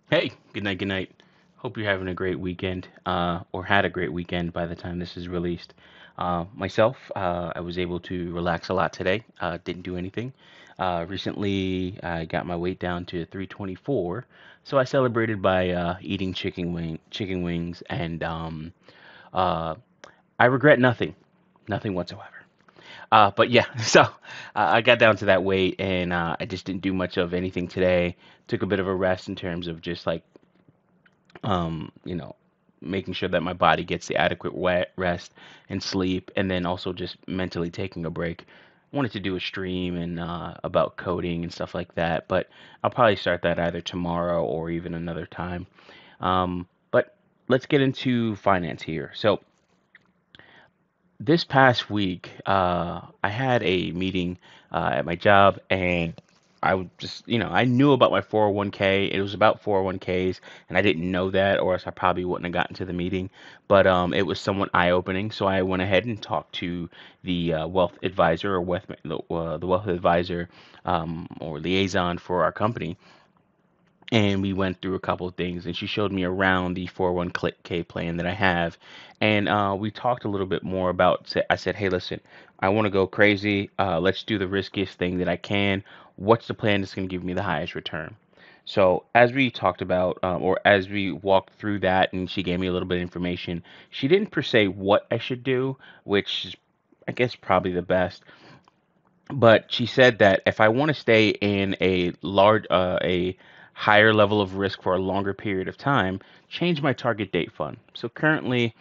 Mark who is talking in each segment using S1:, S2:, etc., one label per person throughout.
S1: Hey, good night, good night. Hope you're having a great weekend, or had a great weekend by the time this is released. Myself, I was able to relax a lot today. Didn't do anything. Recently, I got my weight down to 324, so I celebrated by eating chicken wings, and uh, I regret nothing, nothing whatsoever. But yeah, so I got down to that weight, and I just didn't do much of anything today. Took a bit of a rest in terms of just like um, you know, making sure that my body gets the adequate rest and sleep, and then also just mentally taking a break. I wanted to do a stream and about coding and stuff like that, but I'll probably start that either tomorrow or even another time. But let's get into finance here. So this past week, I had a meeting at my job, and I would just, I knew about my 401k. It was about 401ks, and I didn't know that, or else I probably wouldn't have gotten to the meeting. But it was somewhat eye-opening, so I went ahead and talked to the wealth advisor or the wealth advisor or liaison for our company, and we went through a couple of things, and she showed me around the 401k plan that I have, and we talked a little bit more about. I said, hey, listen, I want to go crazy. Let's do the riskiest thing that I can. What's the plan that's going to give me the highest return? So as we talked about, or as we walked through that, and she gave me a little bit of information, she didn't per se what I should do, which is, I guess, probably the best. But she said that if I want to stay in a higher level of risk for a longer period of time, change my target date fund. So currently,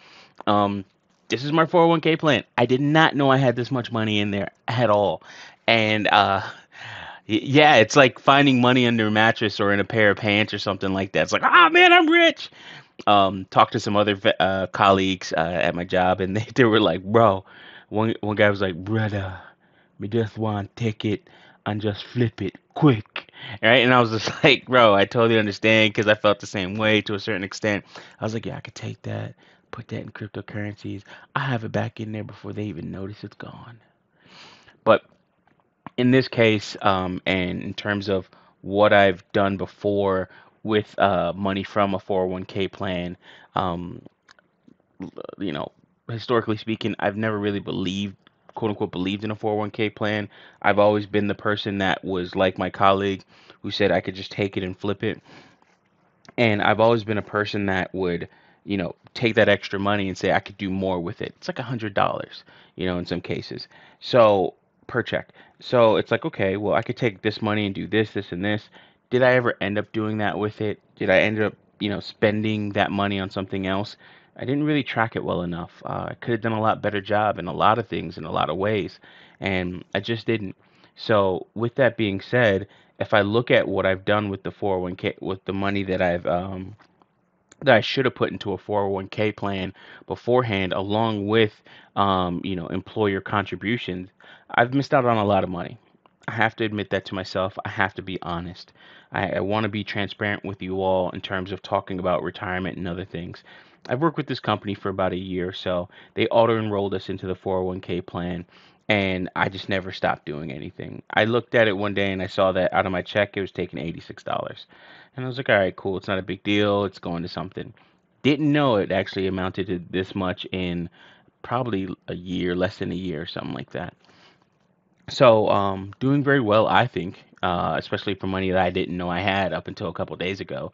S1: um, this is my 401k plan. I did not know I had this much money in there at all. And yeah, it's like finding money under a mattress or in a pair of pants or something like that. It's like, ah, man, I'm rich. Talked to some other colleagues at my job, and they were like, bro, one guy was like, brother, me just want take it and just flip it quick, right? And I was just like, bro, I totally understand because I felt the same way to a certain extent. I was like, yeah, I could take that, put that in cryptocurrencies. I have it back in there before they even notice it's gone. But in this case, and in terms of what I've done before with money from a 401k plan, um, you know, historically speaking, I've never really believed, quote unquote, believed in a 401k plan. I've always been the person that was like my colleague who said I could just take it and flip it. And I've always been a person that would, take that extra money and say I could do more with it. It's like $100, in some cases. So per check. So it's like, okay, well, I could take this money and do this, this, and this. Did I ever end up doing that with it? Did I end up, spending that money on something else? I didn't really track it well enough. I could have done a lot better job in a lot of things in a lot of ways, and I just didn't. So with that being said, if I look at what I've done with the 401k, with the money that I should have put into a 401k plan beforehand, along with employer contributions, I've missed out on a lot of money. I have to admit that to myself. I have to be honest. I want to be transparent with you all in terms of talking about retirement and other things. I've worked with this company for about a year, so they auto enrolled us into the 401k plan, and I just never stopped doing anything. I looked at it one day and I saw that out of my check it was taking $86. And I was like, all right, cool. It's not a big deal. It's going to something. Didn't know it actually amounted to this much in probably a year, less than a year, something like that. So, doing very well, I think, especially for money that I didn't know I had up until a couple days ago.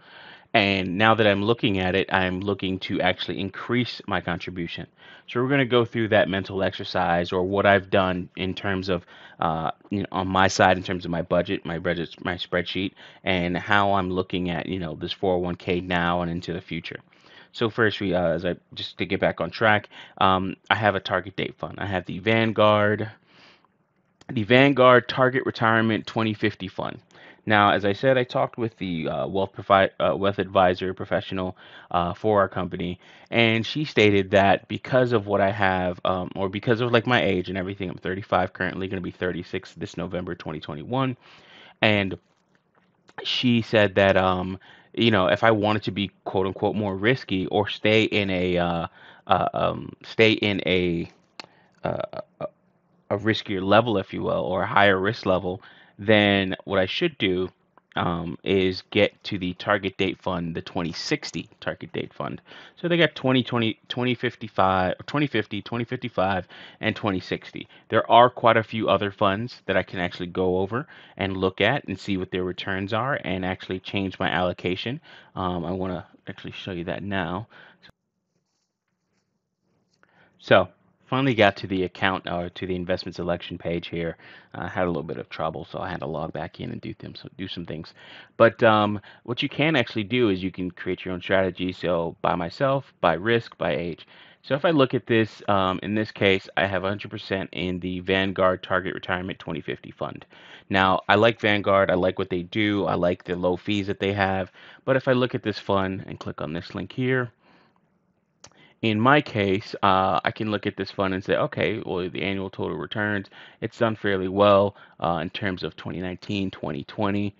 S1: And now that I'm looking at it, I'm looking to actually increase my contribution. So we're going to go through that mental exercise or what I've done in terms of, on my side, in terms of my spreadsheet, and how I'm looking at, this 401k now and into the future. So first, as I just to get back on track, I have a target date fund. I have the Vanguard Target Retirement 2050 Fund. Now, as I said, I talked with the wealth advisor professional for our company, and she stated that because of what I have, or because of like my age and everything, I'm 35 currently, going to be 36 this November 2021, and she said that if I wanted to be quote unquote more risky or stay in uh, a riskier level, if you will, or a higher risk level, then what I should do is get to the target date fund, the 2060 target date fund. So they got 2020, 2055, 2050, 2055, and 2060. There are quite a few other funds that I can actually go over and look at and see what their returns are and actually change my allocation. I want to actually show you that now. So finally got to the account or to the investment selection page here. I had a little bit of trouble, so I had to log back in and do some things. But what you can actually do is you can create your own strategy. So by myself, by risk, by age. So if I look at this, in this case, I have 100% in the Vanguard Target Retirement 2050 fund. Now, I like Vanguard. I like what they do. I like the low fees that they have. But if I look at this fund and click on this link here, in my case, I can look at this fund and say, okay, well, the annual total returns, it's done fairly well in terms of 2019, 2020,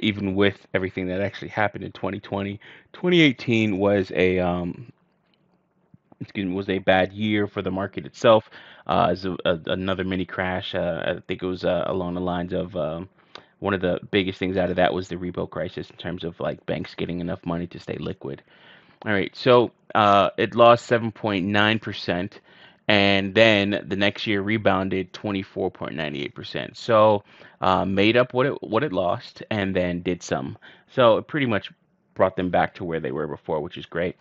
S1: even with everything that actually happened in 2020. 2018 was was a bad year for the market itself. As another mini crash, I think it was along the lines of one of the biggest things out of that was the repo crisis in terms of like banks getting enough money to stay liquid. All right, so it lost 7.9%, and then the next year rebounded 24.98%. So made up what it lost, and then did some. So it pretty much brought them back to where they were before, which is great.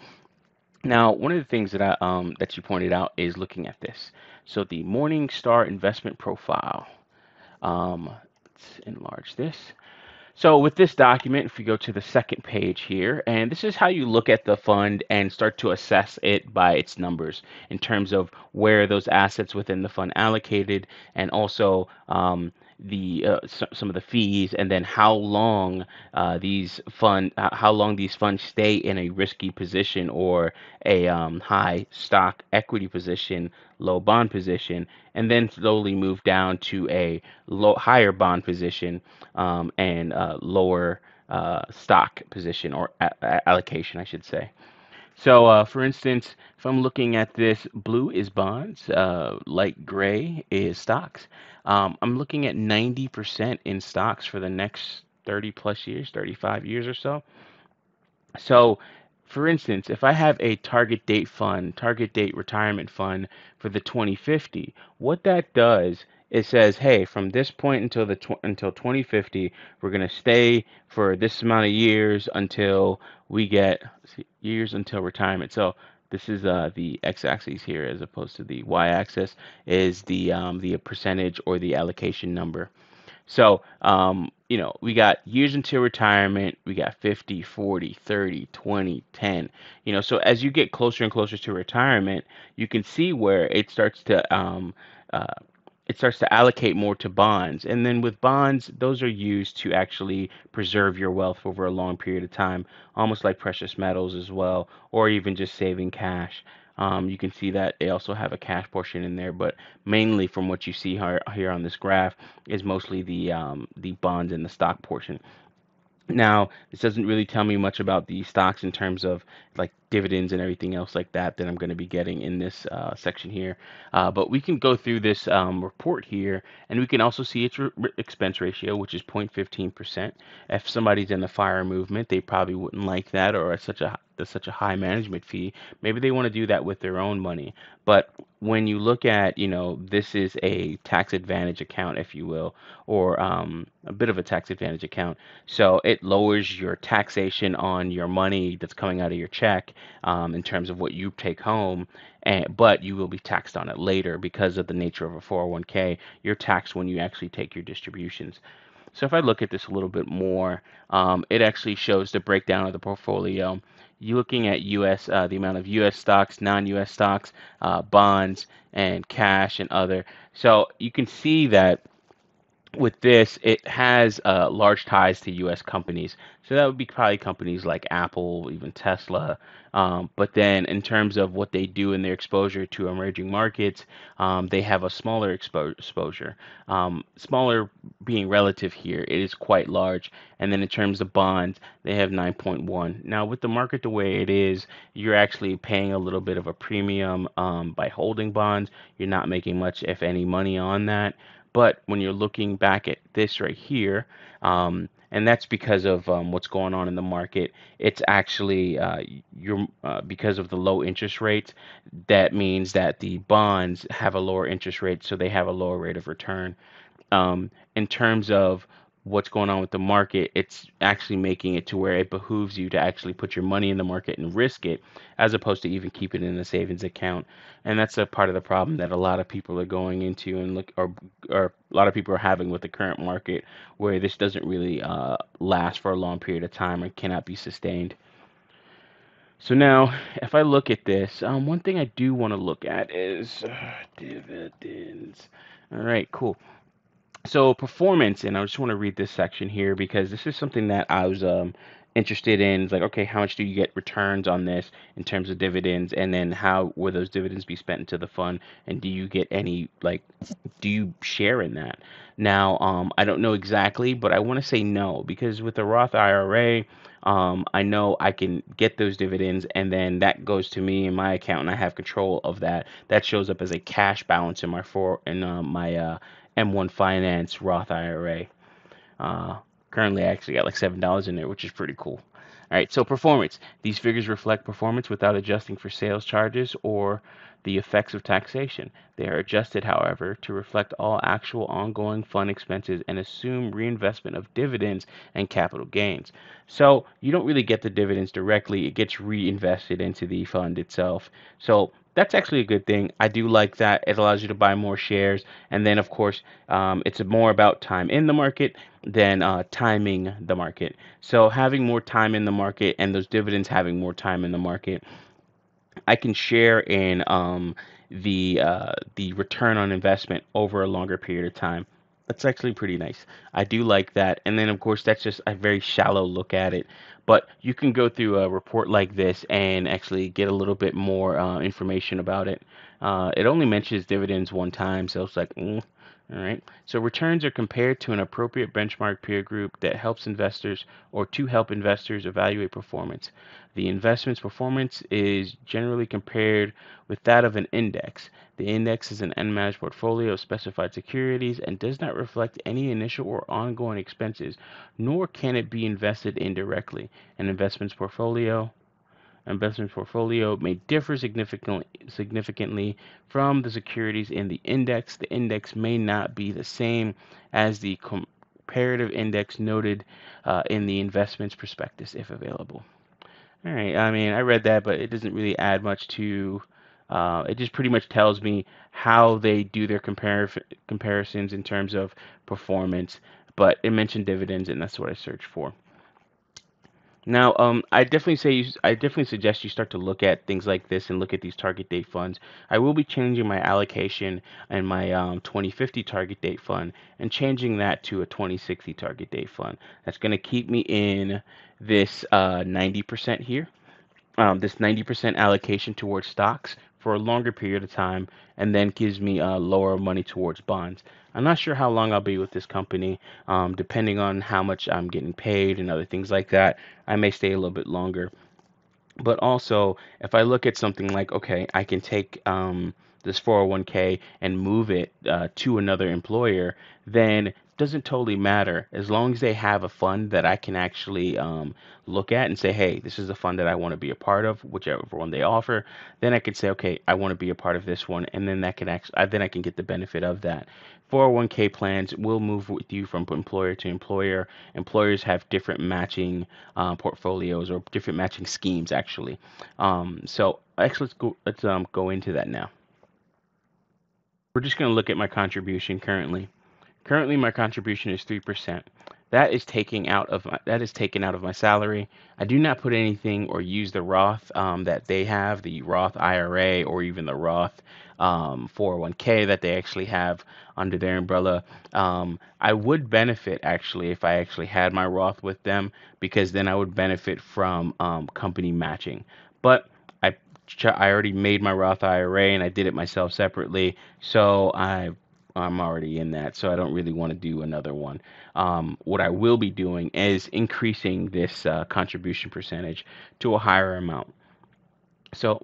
S1: Now, one of the things that that you pointed out is looking at this. So the Morningstar investment profile. Let's enlarge this. So with this document, if we go to the second page here, and this is how you look at the fund and start to assess it by its numbers in terms of where those assets within the fund allocated, and also some of the fees, and then how long these funds stay in a risky position or a high stock equity position, low bond position, and then slowly move down to a higher bond position and lower stock position or allocation, I should say. So, for instance, if I'm looking at this, blue is bonds, light gray is stocks. I'm looking at 90% in stocks for the next 30 plus years, 35 years or so. So, for instance, if I have a target date retirement fund for the 2050, what that does is says, hey, from this point until until 2050, we're going to stay for this amount of years until we get years until retirement. So this is the x-axis here as opposed to the y-axis is the percentage or the allocation number. So, we got years until retirement, we got 50, 40, 30, 20, 10. So as you get closer and closer to retirement, you can see where uh, it starts to allocate more to bonds. And then with bonds, those are used to actually preserve your wealth over a long period of time, almost like precious metals as well, or even just saving cash. You can see that they also have a cash portion in there, but mainly from what you see here on this graph is mostly the bonds and the stock portion. Now, this doesn't really tell me much about the stocks in terms of like dividends and everything else like that I'm going to be getting in this section here. But we can go through this report here, and we can also see its expense ratio, which is 0.15%. If somebody's in the fire movement, they probably wouldn't like that, or at such a high management fee. Maybe they want to do that with their own money. But when you look at, this is a tax advantage account, if you will, or a bit of a tax advantage account. So it lowers your taxation on your money that's coming out of your check in terms of what you take home, but you will be taxed on it later because of the nature of a 401k. You're taxed when you actually take your distributions. So if I look at this a little bit more, it actually shows the breakdown of the portfolio. You're looking at the amount of U.S. stocks, non-U.S. stocks, bonds, and cash and other. So you can see that with this, it has large ties to U.S. companies. So that would be probably companies like Apple, even Tesla. But then in terms of what they do in their exposure to emerging markets, they have a smaller exposure. Smaller being relative here, it is quite large. And then in terms of bonds, they have 9.1. Now, with the market the way it is, you're actually paying a little bit of a premium by holding bonds. You're not making much, if any, money on that. But when you're looking back at this right here, and that's because of what's going on in the market. It's actually because of the low interest rates. That means that the bonds have a lower interest rate, so they have a lower rate of return. In terms of what's going on with the market, it's actually making it to where it behooves you to actually put your money in the market and risk it, as opposed to even keep it in a savings account. And that's a part of the problem that a lot of people are going into and or a lot of people are having with the current market, where this doesn't really last for a long period of time and cannot be sustained. So now, if I look at this, one thing I do want to look at is dividends. All right, cool. So performance, and I just want to read this section here because this is something that I was interested in. It's like, okay, how much do you get returns on this in terms of dividends, and then how will those dividends be spent into the fund, and do you get any like, do you share in that? Now, I don't know exactly, but I want to say no because with the Roth IRA, I know I can get those dividends, and then that goes to me in my account, and I have control of that. That shows up as a cash balance in my M1 Finance Roth IRA. Uh, Currently, I actually got like $7 in there, which is pretty cool. All right, so performance. These figures reflect performance without adjusting for sales charges or the effects of taxation. They are adjusted, however, to reflect all actual ongoing fund expenses and assume reinvestment of dividends and capital gains. So you don't really get the dividends directly, it gets reinvested into the fund itself. So that's actually a good thing. I do like that. It allows you to buy more shares. And then, of course, it's more about time in the market than timing the market. So having more time in the market and those dividends having more time in the market, I can share in the return on investment over a longer period of time. That's actually pretty nice. I do like that. And then of course that's just a very shallow look at it. But you can go through a report like this and actually get a little bit more information about it. It only mentions dividends one time, so it's like, all right. So returns are compared to an appropriate benchmark peer group that helps investors or to help investors evaluate performance. The investment's performance is generally compared with that of an index. The index is an unmanaged portfolio of specified securities and does not reflect any initial or ongoing expenses, nor can it be invested indirectly. An investment portfolio may differ significantly from the securities in the index. The index may not be the same as the comparative index noted in the investments prospectus if available. All right. I mean, I read that, but it doesn't really add much to. It just pretty much tells me how they do their comparisons in terms of performance. But it mentioned dividends, and that's what I searched for. Now, I definitely suggest you start to look at things like this and look at these target date funds. I will be changing my allocation and my 2050 target date fund and changing that to a 2060 target date fund. That's going to keep me in this 90% here, this 90% allocation towards stocks for a longer period of time, and then gives me lower money towards bonds. I'm not sure how long I'll be with this company, depending on how much I'm getting paid and other things like that. I may stay a little bit longer. But also, if I look at something like, okay, I can take this 401k and move it to another employer, then doesn't totally matter as long as they have a fund that I can actually look at and say, hey, this is a fund that I want to be a part of, whichever one they offer. Then I can say, okay, I want to be a part of this one, and then that can actually, then I can get the benefit of that. 401k plans will move with you from employer to employer. Employers have different matching portfolios or different matching schemes actually. So actually let's go into that now. We're just going to look at my contribution currently. Currently, my contribution is 3%. That is taken out of my salary. I do not put anything or use the Roth that they have, the Roth IRA or even the Roth 401k that they actually have under their umbrella. I would benefit actually if I actually had my Roth with them because then I would benefit from company matching. But I I already made my Roth IRA and I did it myself separately, so I'm already in that, so I don't really want to do another one. What I will be doing is increasing this contribution percentage to a higher amount. So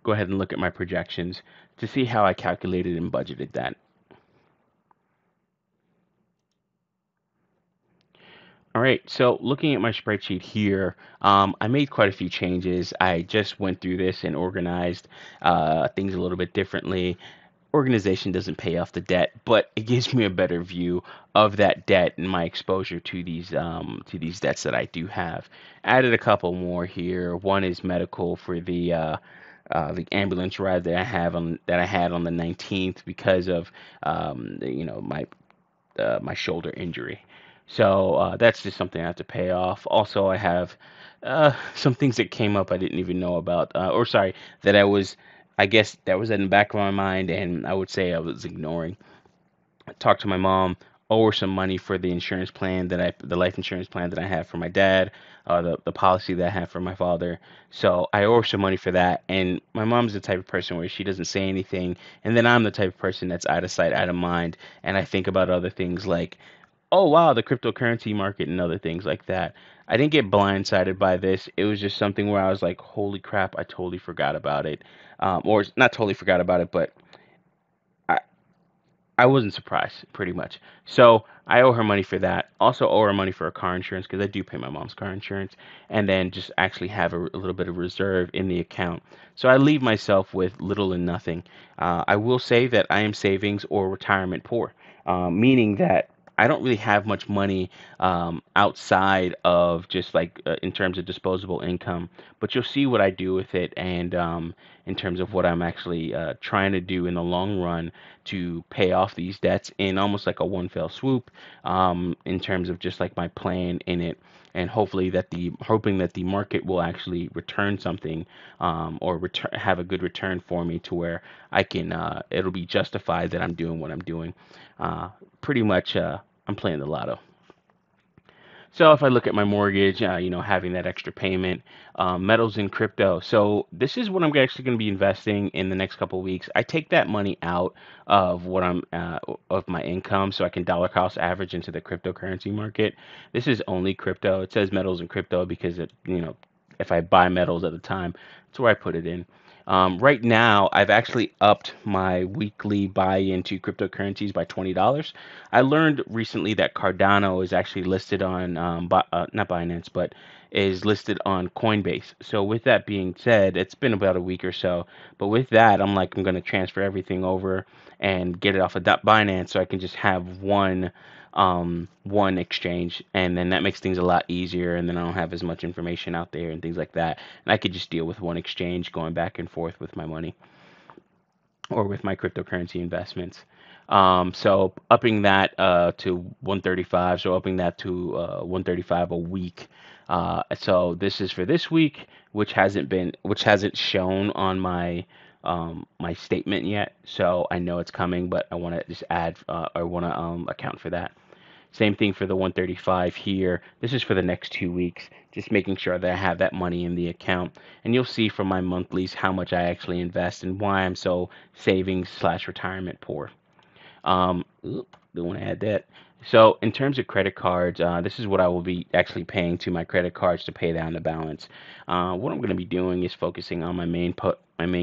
S1: go ahead and look at my projections to see how I calculated and budgeted that. All right, so looking at my spreadsheet here, I made quite a few changes. I just went through this and organized things a little bit differently. Organization doesn't pay off the debt, but it gives me a better view of that debt and my exposure to these debts that I do have. Added a couple more here. One is medical for the ambulance ride that I had on the 19th because of my shoulder injury. So that's just something I have to pay off. Also, I have some things that came up I didn't even know about, or sorry, that I guess that was in the back of my mind, and I would say I was ignoring. Talked to my mom, owe her some money for the life insurance plan that I have for my dad, the policy that I have for my father. So I owe her some money for that. And my mom's the type of person where she doesn't say anything, and then I'm the type of person that's out of sight, out of mind, and I think about other things like, oh wow, the cryptocurrency market and other things like that. I didn't get blindsided by this. It was just something where I was like, holy crap, I totally forgot about it. Or not totally forgot about it, but I, I wasn't surprised, pretty much. So I owe her money for that. Also owe her money for her car insurance because I do pay my mom's car insurance, and then just actually have a little bit of reserve in the account. So I leave myself with little and nothing. I will say that I am savings or retirement poor, meaning that I don't really have much money outside of just like in terms of disposable income, but you'll see what I do with it, and in terms of what I'm actually trying to do in the long run to pay off these debts in almost like a one fell swoop, in terms of just like my plan in it. And hoping that the market will actually return something, or have a good return for me to where I can it'll be justified that I'm doing what I'm doing. Pretty much, I'm playing the lotto. So if I look at my mortgage, having that extra payment, metals in crypto. So this is what I'm actually going to be investing in the next couple of weeks. I take that money out of what I'm of my income, so I can dollar cost average into the cryptocurrency market. This is only crypto. It says metals in crypto because if I buy metals at the time, that's where I put it in. Right now, I've actually upped my weekly buy into cryptocurrencies by $20. I learned recently that Cardano is actually listed on, not Binance, but is listed on Coinbase. So with that being said, it's been about a week or so. But with that, I'm going to transfer everything over and get it off of Binance so I can just have one exchange, and then that makes things a lot easier, and then I don't have as much information out there and things like that, and I could just deal with one exchange going back and forth with my money or with my cryptocurrency investments. So upping that to 135, so upping that to 135 a week. So this is for this week, which hasn't shown on my statement yet. So I know it's coming, but I want to just I want to account for that. Same thing for the 135 here. This is for the next 2 weeks, just making sure that I have that money in the account. And you'll see from my monthlies how much I actually invest and why I'm so savings slash retirement poor. Don't want to add that. So in terms of credit cards, this is what I will be actually paying to my credit cards to pay down the balance. What I'm going to be doing is focusing on my main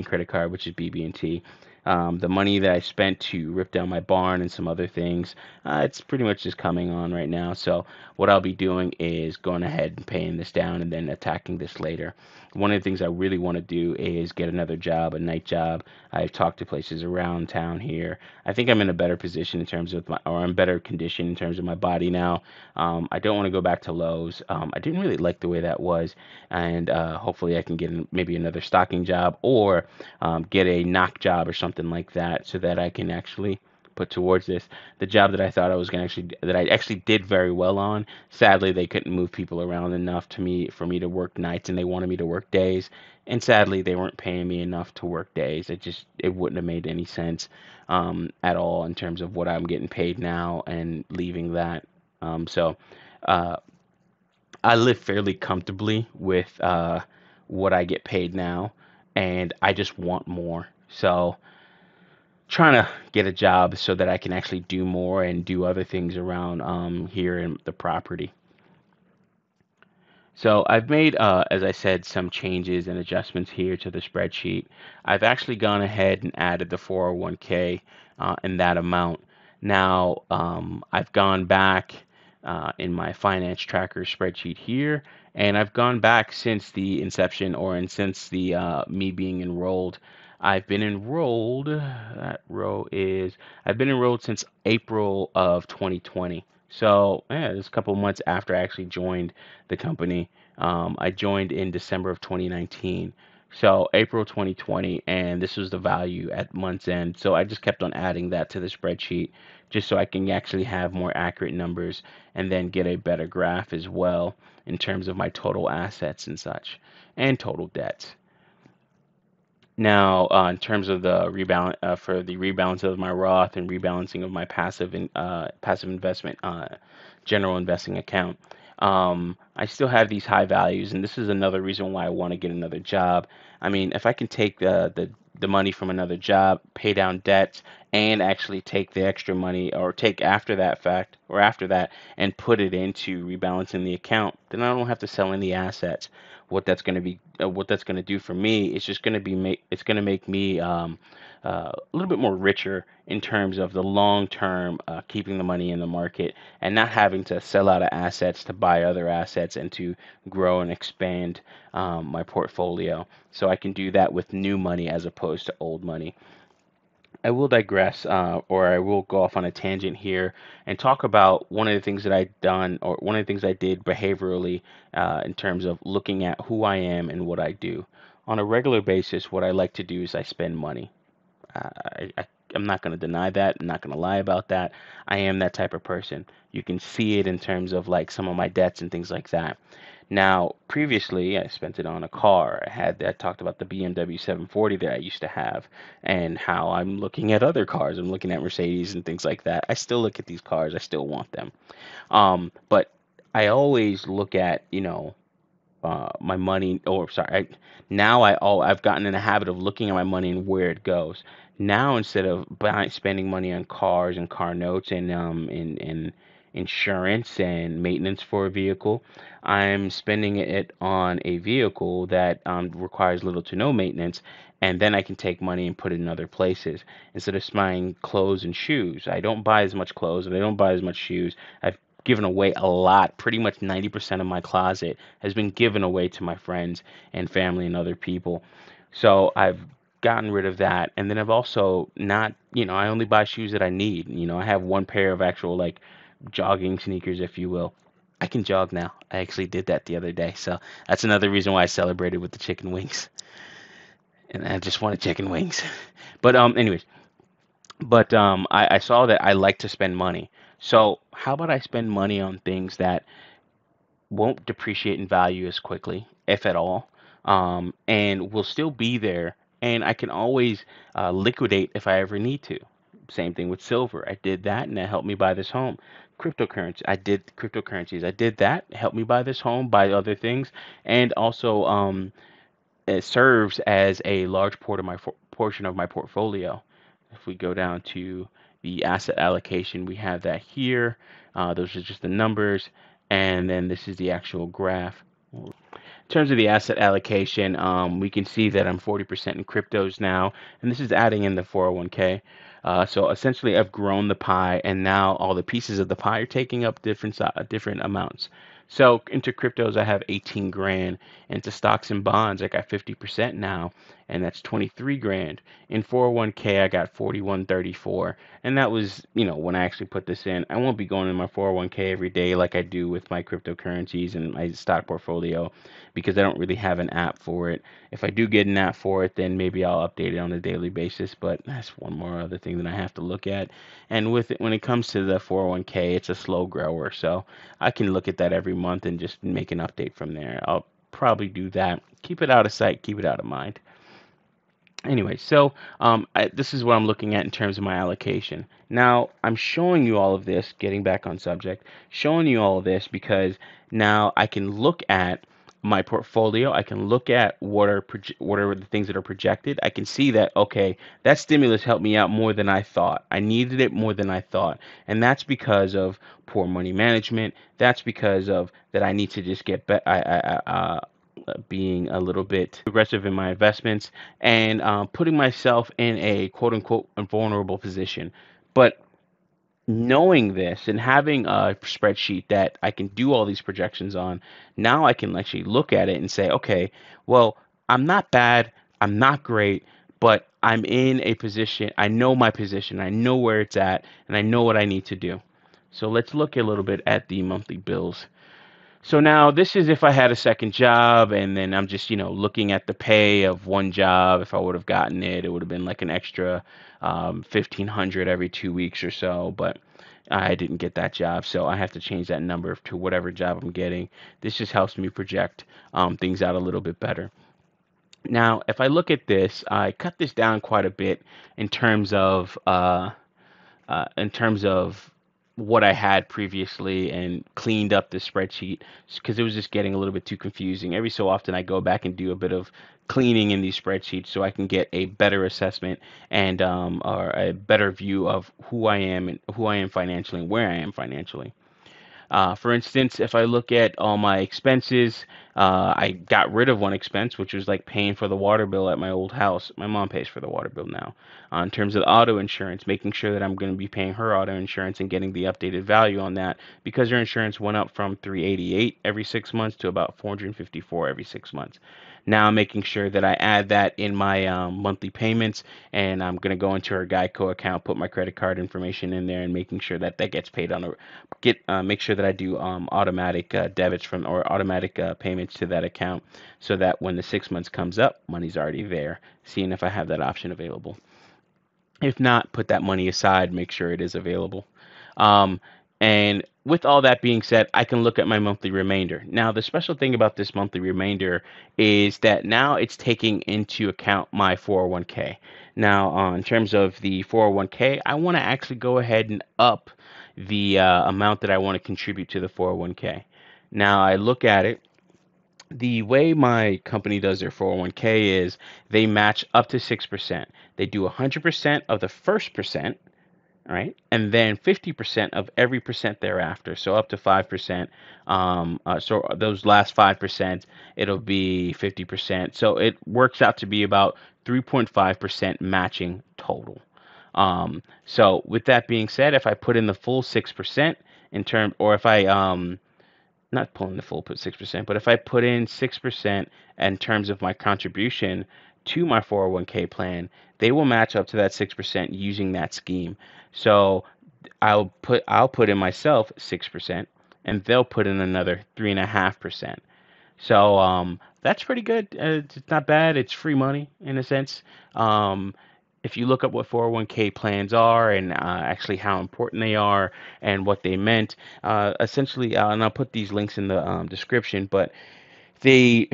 S1: credit card, which is BB&T. The money that I spent to rip down my barn and some other things, it's pretty much just coming on right now. So what I'll be doing is going ahead and paying this down and then attacking this later. One of the things I really want to do is get another job, a night job. I've talked to places around town here. I think I'm in a better position in terms of or I'm better condition in terms of my body now. I don't want to go back to Lowe's. I didn't really like the way that was, and hopefully I can get maybe another stocking job, or get a knock job or something like that, so that I can actually put towards this. The job that I thought I was going to that I actually did very well on. Sadly, they couldn't move people around enough for me to work nights, and they wanted me to work days. And sadly, they weren't paying me enough to work days. It wouldn't have made any sense at all in terms of what I'm getting paid now and leaving that. So uh, I live fairly comfortably with what I get paid now, and I just want more. So trying to get a job so that I can actually do more and do other things around here in the property. So I've made, as I said, some changes and adjustments here to the spreadsheet. I've actually gone ahead and added the 401k in that amount. Now, I've gone back in my finance tracker spreadsheet here. And I've gone back since the inception since the me being enrolled. I've been enrolled, that row is, I've been enrolled since April of 2020. So, yeah, it's a couple months after I actually joined the company. I joined in December of 2019. So April 2020, and this was the value at month's end. So I just kept on adding that to the spreadsheet just so I can actually have more accurate numbers and then get a better graph as well in terms of my total assets and such and total debts. Now, in terms of the rebalance for the rebalance of my Roth and rebalancing of my passive investment general investing account, I still have these high values, and this is another reason why I want to get another job. I mean, if I can take the money from another job, pay down debts, and actually take the extra money or take after that and put it into rebalancing the account, then I don't have to sell any assets. What that's going to do for me is just going to it's going to make me a little bit more richer in terms of the long term, keeping the money in the market and not having to sell out of assets to buy other assets and to grow and expand my portfolio. So I can do that with new money as opposed to old money. I will digress, or I will go off on a tangent here and talk about one of the things that I've done, or one of the things I did behaviorally, in terms of looking at who I am and what I do. On a regular basis, what I like to do is I spend money. I'm not going to deny that. I'm not going to lie about that. I am that type of person. You can see it in terms of like some of my debts and things like that. Now, previously, I spent it on a car. I talked about the BMW 740 that I used to have and how I'm looking at other cars. I'm looking at Mercedes and things like that. I still look at these cars. I still want them. But I always look at, my money, or sorry, I've gotten in the habit of looking at my money and where it goes. Now instead of spending money on cars and car notes and in insurance and maintenance for a vehicle, I'm spending it on a vehicle that requires little to no maintenance, and then I can take money and put it in other places instead of buying clothes and shoes. I don't buy as much clothes and I don't buy as much shoes. I've given away a lot. Pretty much 90% of my closet has been given away to my friends and family and other people. So I've gotten rid of that. And then I've also not, I only buy shoes that I need. I have one pair of actual like jogging sneakers, if you will. I can jog now. I actually did that the other day. So that's another reason why I celebrated with the chicken wings. And I just wanted chicken wings. But anyways, I saw that I like to spend money. So how about I spend money on things that won't depreciate in value as quickly, if at all, and will still be there, and I can always liquidate if I ever need to. Same thing with silver. I did that, and that helped me buy this home. Cryptocurrencies. I did that, helped me buy this home, buy other things, and also it serves as a large portion of my portfolio. If we go down to the asset allocation, we have that here. Those are just the numbers, and then this is the actual graph. In terms of the asset allocation, we can see that I'm 40% in cryptos now, and this is adding in the 401k. So essentially, I've grown the pie, and now all the pieces of the pie are taking up different amounts. So into cryptos, I have 18 grand. Into stocks and bonds, I got 50% now, and that's 23 grand. In 401k, I got 4134, and that was, when I actually put this in. I won't be going in my 401k every day like I do with my cryptocurrencies and my stock portfolio because I don't really have an app for it. If I do get an app for it, then maybe I'll update it on a daily basis, but that's one more other thing that I have to look at. And with it, when it comes to the 401k, it's a slow grower, so I can look at that every month and just make an update from there. I'll probably do that. Keep it out of sight, keep it out of mind. Anyway, so this is what I'm looking at in terms of my allocation. Now, I'm showing you all of this, getting back on subject, showing you all of this because now I can look at my portfolio. I can look at what are the things that are projected. I can see that, okay, that stimulus helped me out more than I thought. I needed it more than I thought. And that's because of poor money management. That's because of that I need to just get better. Being a little bit aggressive in my investments and putting myself in a quote unquote vulnerable position. But knowing this and having a spreadsheet that I can do all these projections on, now I can actually look at it and say, okay, well, I'm not bad, I'm not great, but I'm in a position, I know my position, I know where it's at, and I know what I need to do. So let's look a little bit at the monthly bills. So now this is if I had a second job and then I'm just, looking at the pay of one job. If I would have gotten it, it would have been like an extra 1,500 every 2 weeks or so. But I didn't get that job, so I have to change that number to whatever job I'm getting. This just helps me project things out a little bit better. Now, if I look at this, I cut this down quite a bit in terms of what I had previously and cleaned up the spreadsheet because it was just getting a little bit too confusing. Every so often, I go back and do a bit of cleaning in these spreadsheets so I can get a better assessment and or a better view of who I am and who I am financially and where I am financially. For instance, if I look at all my expenses, I got rid of one expense, which was like paying for the water bill at my old house. My mom pays for the water bill now. In terms of auto insurance, making sure that I'm going to be paying her auto insurance and getting the updated value on that because her insurance went up from 388 every 6 months to about 454 every 6 months. Now I'm making sure that I add that in my monthly payments, and I'm gonna go into her Geico account, put my credit card information in there, and making sure that that gets paid on a make sure that I do automatic debits from or automatic payments to that account, so that when the 6 months comes up, money's already there. Seeing if I have that option available. If not, put that money aside, make sure it is available. Um, and with all that being said, I can look at my monthly remainder. Now, the special thing about this monthly remainder is that now it's taking into account my 401k. Now, in terms of the 401k, I want to actually go ahead and up the amount that I want to contribute to the 401k. Now, I look at it. The way my company does their 401k is they match up to 6%. They do 100% of the first percent, right? And then 50% of every percent thereafter. So up to 5%. So those last 5%, it'll be 50%. So it works out to be about 3.5% matching total. So with that being said, if I put in the full 6% in term, or if I not pulling the full put 6%, but if I put in 6% in terms of my contribution to my 401k plan, they will match up to that 6% using that scheme. So I'll put in myself 6%, and they'll put in another 3.5%. So that's pretty good. It's not bad. It's free money in a sense. Um, if you look up what 401k plans are and actually how important they are and what they meant, essentially, and I'll put these links in the description, but they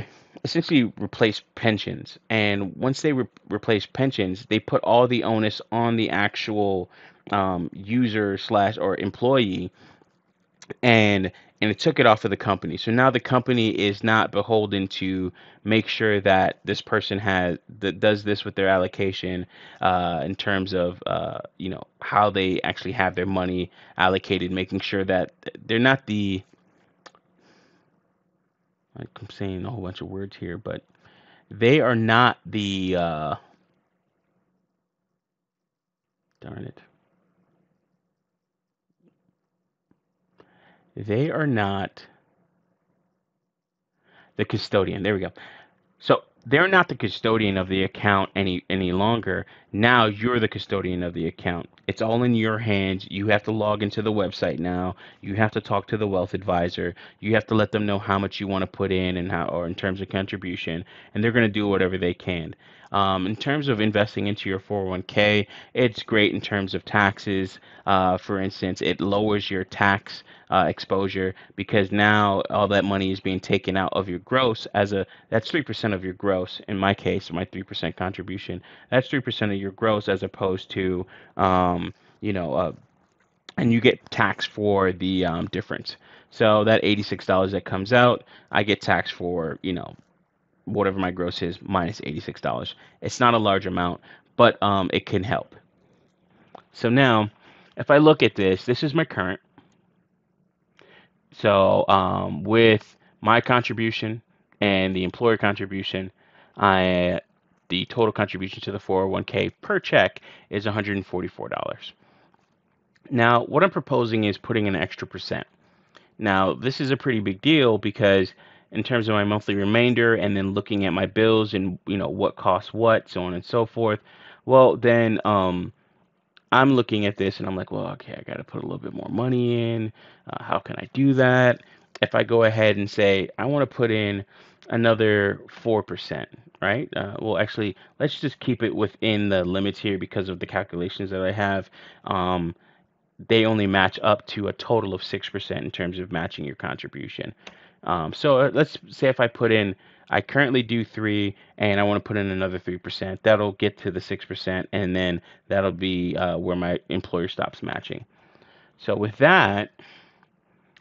S1: essentially replace pensions. And once they replace pensions, they put all the onus on the actual user slash or employee, and it took it off of the company. So now the company is not beholden to make sure that this person has that does this with their allocation in terms of how they actually have their money allocated, making sure that they're not the like I'm saying a whole bunch of words here, but they are not the darn it. They are not the custodian. There we go. So they're not the custodian of the account any longer. Now you're the custodian of the account. It's all in your hands. You have to log into the website now. You have to talk to the wealth advisor. You have to let them know how much you want to put in and how, or in terms of contribution, and they're going to do whatever they can. In terms of investing into your 401k, it's great in terms of taxes. For instance, it lowers your tax exposure because now all that money is being taken out of your gross as a that's 3% of your gross. In my case, my 3% contribution, that's 3% of your gross as opposed to you know and you get taxed for the difference. So that $86 that comes out, I get taxed for whatever my gross is minus $86. It's not a large amount, but it can help. So now, if I look at this is my current. So with my contribution and the employer contribution, I the total contribution to the 401k per check is $144. Now, what I'm proposing is putting an extra percent. Now, this is a pretty big deal because in terms of my monthly remainder and then looking at my bills and what costs what, so on and so forth, well, then I'm looking at this and I'm like, well, okay, I got to put a little bit more money in. How can I do that? If I go ahead and say I want to put in another 4%, right? Well, actually, let's just keep it within the limits here because of the calculations that I have. Um, they only match up to a total of 6% in terms of matching your contribution. So let's say if I put in, I currently do 3, and I want to put in another 3%. That'll get to the 6%, and then that'll be where my employer stops matching. So with that,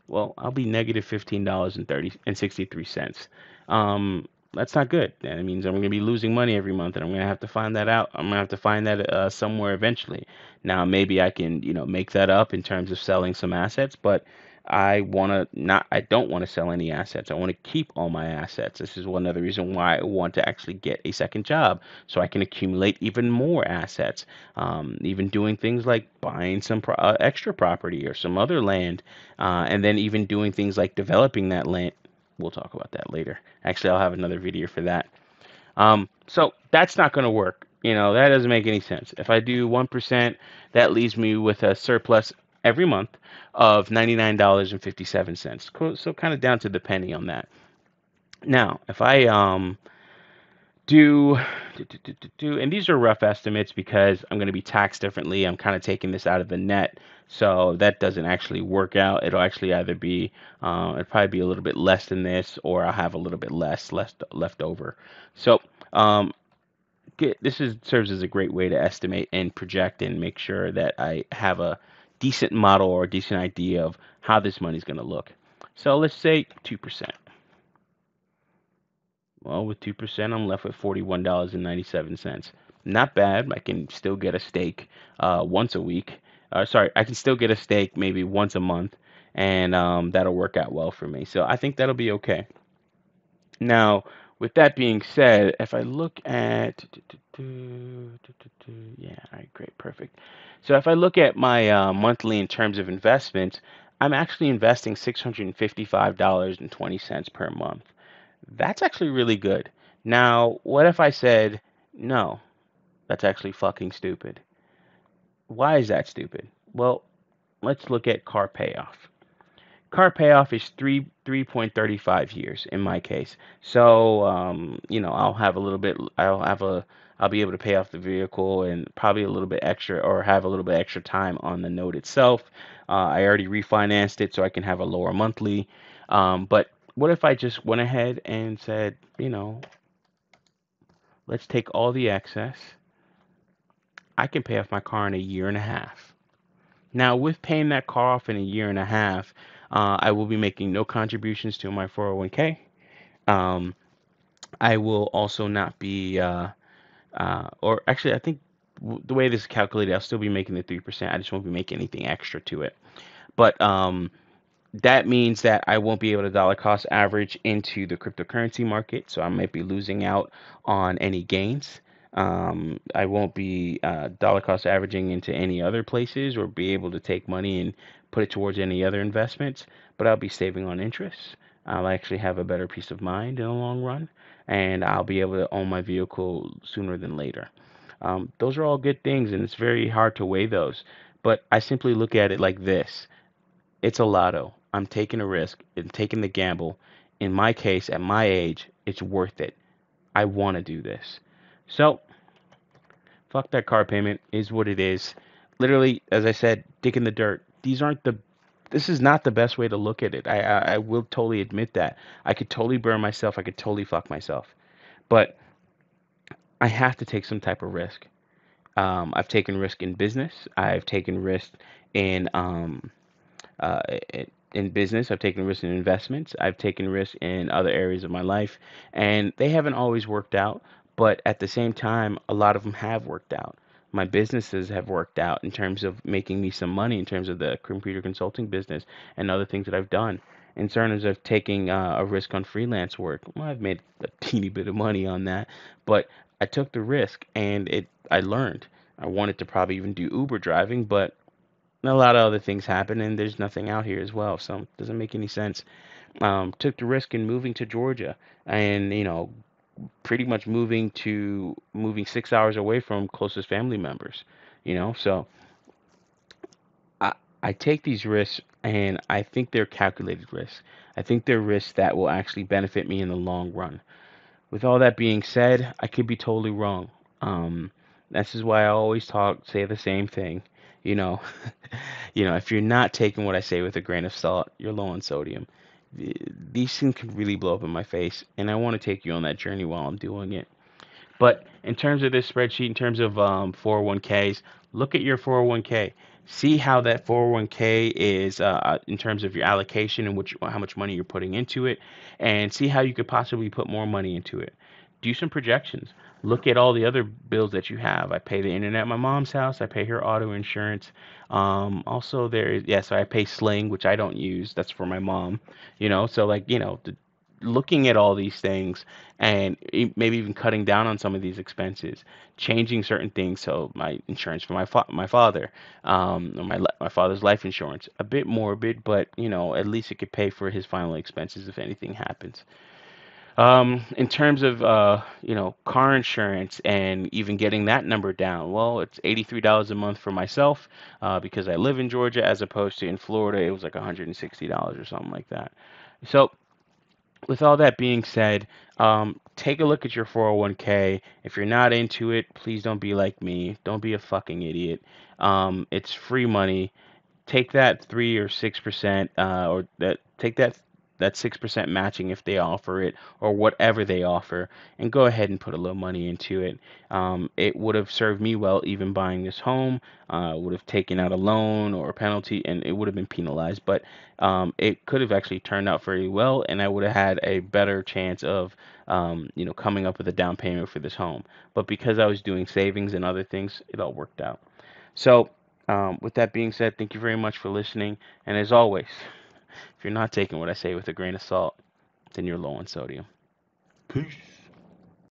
S1: well, I'll be negative $15.63. That's not good. That means I'm going to be losing money every month, and I'm going to have to find that out. I'm going to have to find that somewhere eventually. Now, maybe I can, make that up in terms of selling some assets, but I want to not. I don't want to sell any assets. I want to keep all my assets. This is one other reason why I want to actually get a second job, so I can accumulate even more assets. Even doing things like buying some extra property or some other land, and then even doing things like developing that land. We'll talk about that later. Actually, I'll have another video for that. So that's not going to work. That doesn't make any sense. If I do 1%, that leaves me with a surplus every month of $99.57. So kind of down to the penny on that. Now, if I do, and these are rough estimates because I'm going to be taxed differently. I'm kind of taking this out of the net, so that doesn't actually work out. It'll actually either be, it'll probably be a little bit less than this, or I'll have a little bit less left over. So um, this serves as a great way to estimate and project and make sure that I have a decent model or a decent idea of how this money's going to look. So let's say 2%. Well, with 2%, I'm left with $41.97. Not bad. I can still get a steak once a week. Sorry, I can still get a steak maybe once a month, and that'll work out well for me. So I think that'll be okay. Now, with that being said, if I look at, yeah, all right, great, perfect. So if I look at my monthly in terms of investments, I'm actually investing $655.20 per month. That's actually really good. Now, what if I said, no, that's actually fucking stupid? Why is that stupid? Well, let's look at car payoff. Car payoff is 3.35 years in my case. So, I'll have a little bit, I'll be able to pay off the vehicle and probably a little bit extra or have a little bit extra time on the note itself. I already refinanced it so I can have a lower monthly. But what if I just went ahead and said, let's take all the excess. I can pay off my car in a year and a half. Now, with paying that car off in a year and a half, I will be making no contributions to my 401k. Um, I will also not be, or actually, I think the way this is calculated, I'll still be making the 3%. I just won't be making anything extra to it. But that means that I won't be able to dollar cost average into the cryptocurrency market, so I might be losing out on any gains. I won't be dollar cost averaging into any other places or be able to take money and put it towards any other investments, but I'll be saving on interest. I'll actually have a better peace of mind in the long run, and I'll be able to own my vehicle sooner than later. Those are all good things, and it's very hard to weigh those. But I simply look at it like this: it's a lotto. I'm taking a risk and taking the gamble. In my case, at my age, it's worth it. I want to do this. So, fuck that car payment is what it is. Literally, as I said, dig in the dirt. This is not the best way to look at it. I will totally admit that. I could totally burn myself. I could totally fuck myself. But I have to take some type of risk. I've taken risk in business. I've taken risk in uh, in business. I've taken risks in investments. I've taken risks in other areas of my life, and they haven't always worked out. But at the same time, a lot of them have worked out. My businesses have worked out in terms of making me some money in terms of the computer consulting business and other things that I've done. In terms of taking a risk on freelance work, well, I've made a teeny bit of money on that, but I took the risk and I learned. I wanted to probably even do Uber driving, but a lot of other things happen, and there's nothing out here as well, so it doesn't make any sense. Took the risk in moving to Georgia, and pretty much moving 6 hours away from closest family members. So I I take these risks, and I think they're calculated risks. I think they're risks that will actually benefit me in the long run. With all that being said, I could be totally wrong. Um, this is why I always say the same thing. You know, if you're not taking what I say with a grain of salt, you're low on sodium. These things can really blow up in my face, and I want to take you on that journey while I'm doing it. But in terms of this spreadsheet, in terms of 401ks, look at your 401k. See how that 401k is in terms of your allocation and how much money you're putting into it, and see how you could possibly put more money into it. Do some projections. Look at all the other bills that you have. I pay the internet at my mom's house. I pay her auto insurance. Also, so I pay Sling, which I don't use. That's for my mom. So like, looking at all these things and maybe even cutting down on some of these expenses, changing certain things. So my insurance for my father, or my father's life insurance, a bit morbid, but at least it could pay for his final expenses if anything happens. In terms of car insurance and even getting that number down, well, it's $83 a month for myself because I live in Georgia, as opposed to in Florida, it was like $160 or something like that. So with all that being said, take a look at your 401k. If you're not into it, please don't be like me. Don't be a fucking idiot. It's free money. Take that 3 or 6%, or take that 6% matching if they offer it, or whatever they offer, and go ahead and put a little money into it. It would have served me well even buying this home. Would have taken out a loan or a penalty, and it would have been penalized. But it could have actually turned out very well, and I would have had a better chance of coming up with a down payment for this home. But because I was doing savings and other things, it all worked out. So, with that being said, thank you very much for listening. And as always, if you're not taking what I say with a grain of salt, then you're low on sodium. Peace.